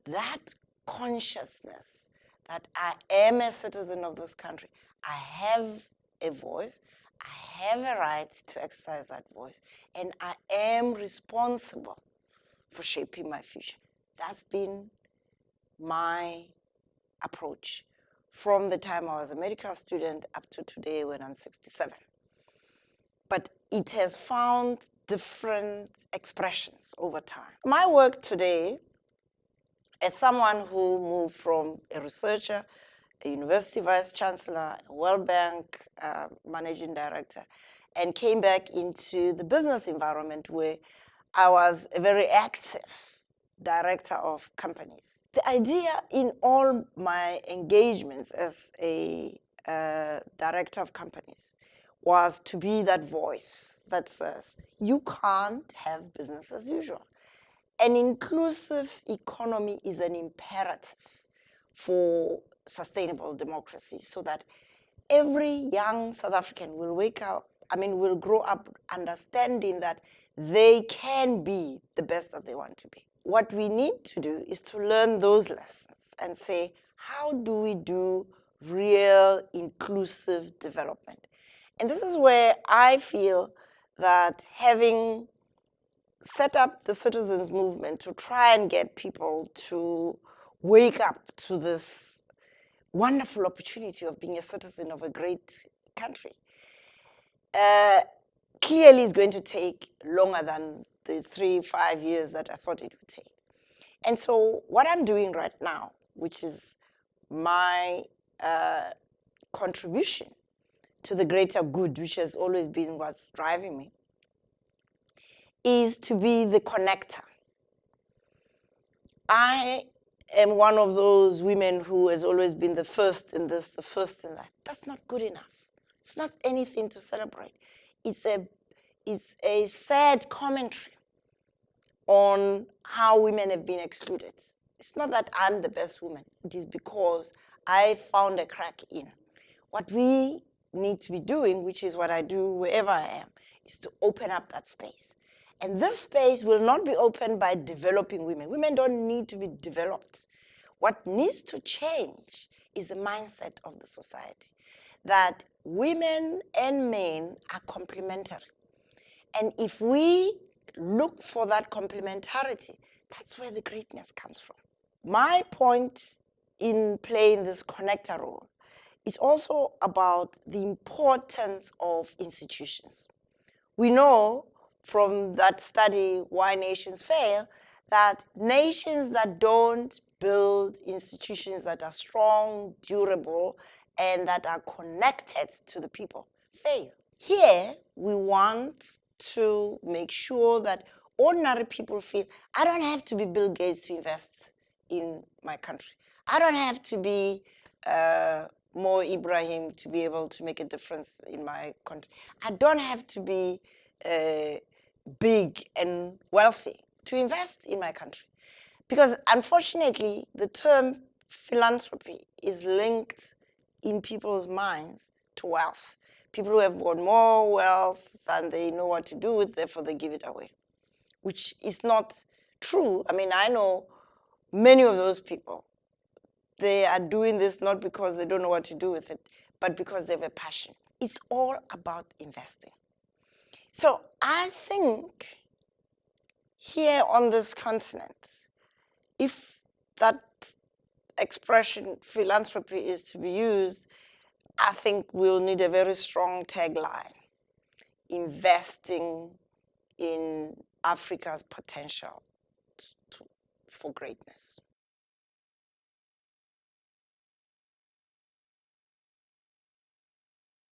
that consciousness that I am a citizen of this country, I have a voice, I have a right to exercise that voice, and I am responsible for shaping my future. That's been my approach from the time I was a medical student up to today when I'm 67. But it has found different expressions over time. My work today, as someone who moved from a researcher, a university vice chancellor, a World Bank managing director, and came back into the business environment where I was a very active director of companies. The idea in all my engagements as a director of companies was to be that voice that says, you can't have business as usual. An inclusive economy is an imperative for sustainable democracy so that every young South African will will grow up understanding that they can be the best that they want to be. What we need to do is to learn those lessons and say, how do we do real inclusive development? And this is where I feel that having set up the citizens movement to try and get people to wake up to this wonderful opportunity of being a citizen of a great country, clearly is going to take longer than the 3-5 years that I thought it would take. And so what I'm doing right now, which is my contribution to the greater good, which has always been what's driving me, is to be the connector. I am one of those women who has always been the first in this, the first in that. That's not good enough. It's not anything to celebrate. It's a sad commentary on how women have been excluded. It's not that I'm the best woman. It is because I found a crack in. What we need to be doing, which is what I do wherever I am, is to open up that space. And this space will not be opened by developing women. Women don't need to be developed. What needs to change is the mindset of the society, that women and men are complementary. And if we look for that complementarity, that's where the greatness comes from. My point in playing this connector role is also about the importance of institutions. We know from that study, Why Nations Fail, that nations that don't build institutions that are strong, durable, and that are connected to the people fail. Here, we want to make sure that ordinary people feel, I don't have to be Bill Gates to invest in my country. I don't have to be Mo Ibrahim to be able to make a difference in my country. I don't have to be big and wealthy to invest in my country. Because unfortunately, the term philanthropy is linked in people's minds to wealth. People who have got more wealth than they know what to do with, therefore they give it away, which is not true. I mean, I know many of those people. They are doing this not because they don't know what to do with it, but because they have a passion. It's all about investing. So I think here on this continent, if that expression philanthropy is to be used, I think we'll need a very strong tagline: investing in Africa's potential for greatness.